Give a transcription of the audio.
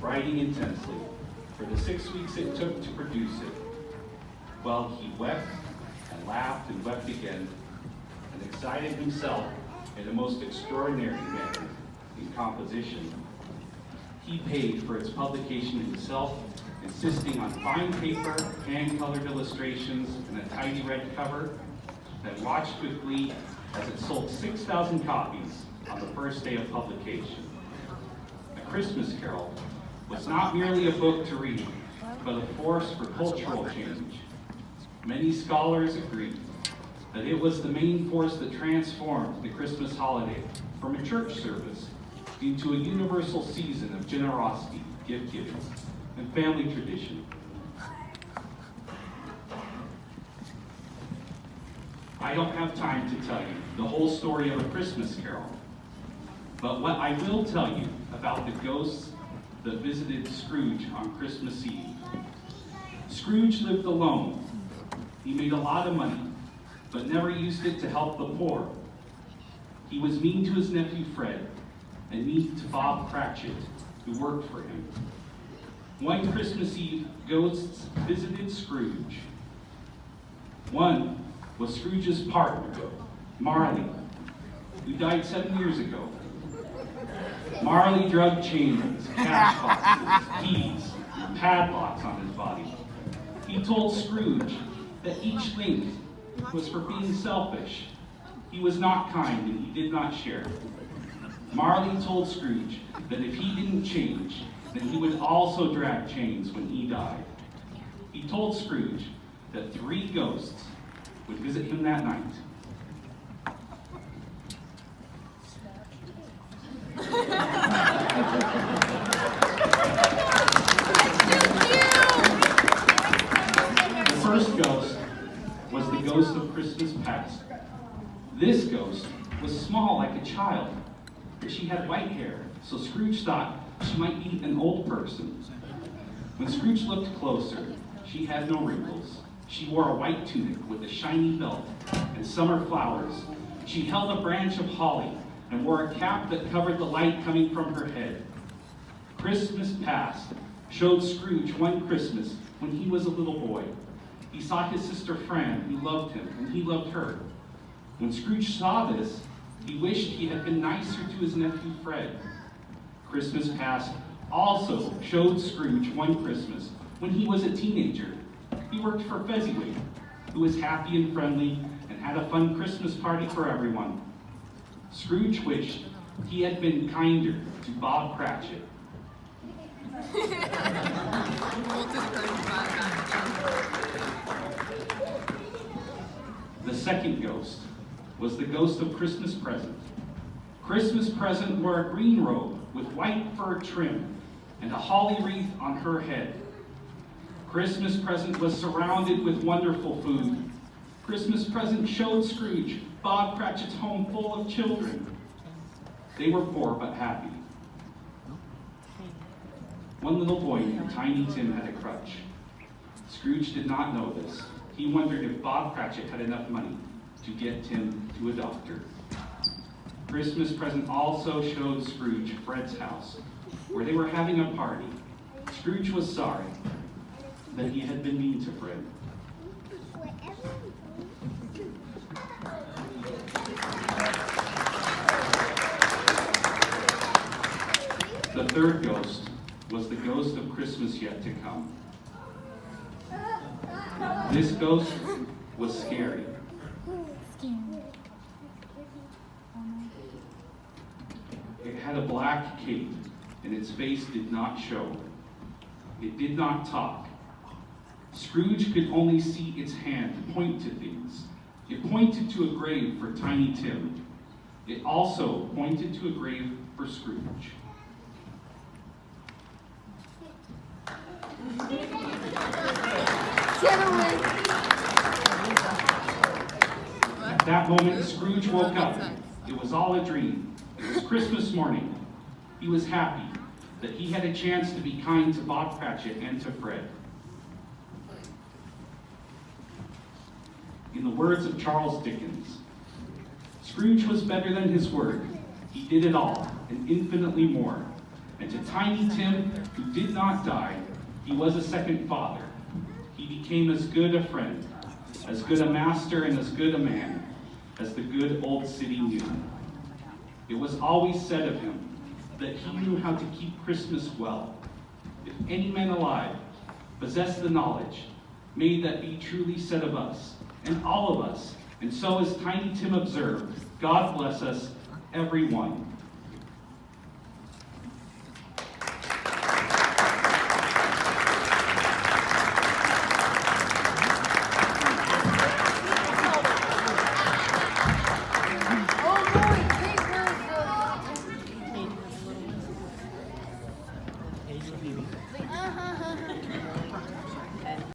writing intensely for the 6 weeks it took to produce it. Well, he wept and laughed and wept again, and excited himself in the most extraordinary manner in composition. He paid for its publication himself, insisting on fine paper, hand-colored illustrations, and a tidy red cover, then watched with glee as it sold 6,000 copies on the first day of publication. A Christmas Carol was not merely a book to read, but a force for cultural change. Many scholars agree that it was the main force that transformed the Christmas holiday from a church service into a universal season of generosity, gift giving, and family tradition. I don't have time to tell you the whole story of A Christmas Carol, but what I will tell you about the ghosts that visited Scrooge on Christmas Eve. Scrooge lived alone. He made a lot of money, but never used it to help the poor. He was mean to his nephew Fred, and mean to Bob Cratchit, who worked for him. One Christmas Eve, ghosts visited Scrooge. One was Scrooge's partner, Marley, who died 7 years ago. Marley drug chains, cash boxes, keys, and padlocks on his body. He told Scrooge that each link was for being selfish. He was not kind and he did not share. Marley told Scrooge that if he didn't change, then he would also drag chains when he died. He told Scrooge that 3 ghosts would visit him that night. The first ghost was the ghost of Christmas past. This ghost was small like a child, but she had white hair, so Scrooge thought she might be an old person. When Scrooge looked closer, she had no wrinkles. She wore a white tunic with a shiny belt and summer flowers. She held a branch of holly and wore a cap that covered the light coming from her head. Christmas Past showed Scrooge one Christmas when he was a little boy. He saw his sister Fran, who loved him, and he loved her. When Scrooge saw this, he wished he had been nicer to his nephew Fred. Christmas Past also showed Scrooge one Christmas when he was a teenager. He worked for Fezziwig, who was happy and friendly and had a fun Christmas party for everyone. Scrooge wished he had been kinder to Bob Cratchit. The second ghost was the ghost of Christmas Present. Christmas Present wore a green robe with white fur trim and a holly wreath on her head. Christmas Present was surrounded with wonderful food. Christmas Present showed Scrooge Bob Cratchit's home full of children. They were poor but happy. One little boy named Tiny Tim had a crutch. Scrooge did not know this. He wondered if Bob Cratchit had enough money to get Tim to a doctor. Christmas Present also showed Scrooge Fred's house, where they were having a party. Scrooge was sorry that he had been mean to Fred. The third ghost was the ghost of Christmas yet to come. This ghost was scary. It had a black cape, and its face did not show. It did not talk. Scrooge could only see its hand point to things. It pointed to a grave for Tiny Tim. It also pointed to a grave for Scrooge. At that moment, Scrooge woke up. It was all a dream. It was Christmas morning. He was happy that he had a chance to be kind to Bob Cratchit and to Fred. In the words of Charles Dickens, Scrooge was better than his word. He did it all, and infinitely more. And to Tiny Tim, who did not die, he was a second father. He became as good a friend, as good a master, and as good a man as the good old city knew. It was always said of him that he knew how to keep Christmas well. If any man alive possessed the knowledge, may that be truly said of us, and all of us. And so as Tiny Tim observed, God bless us, every one.